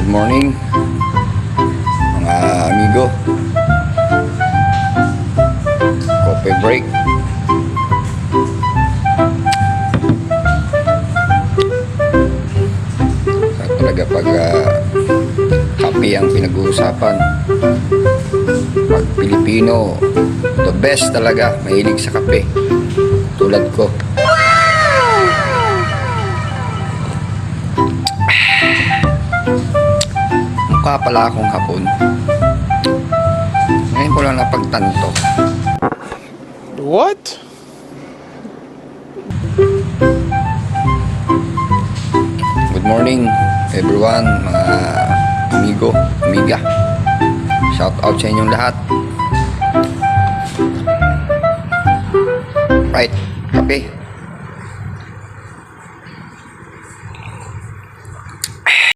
Good morning mga amigo. Coffee break. Talaga pag kape ang pinag-uusapan, pag Pilipino, the best talaga, mahilig sa kape tulad ko. Mukha pala akong hapon. Ngayon ko lang napagtanto. What? Good morning everyone, mga amigo, amiga. Shout out sa inyong lahat. Right, kape.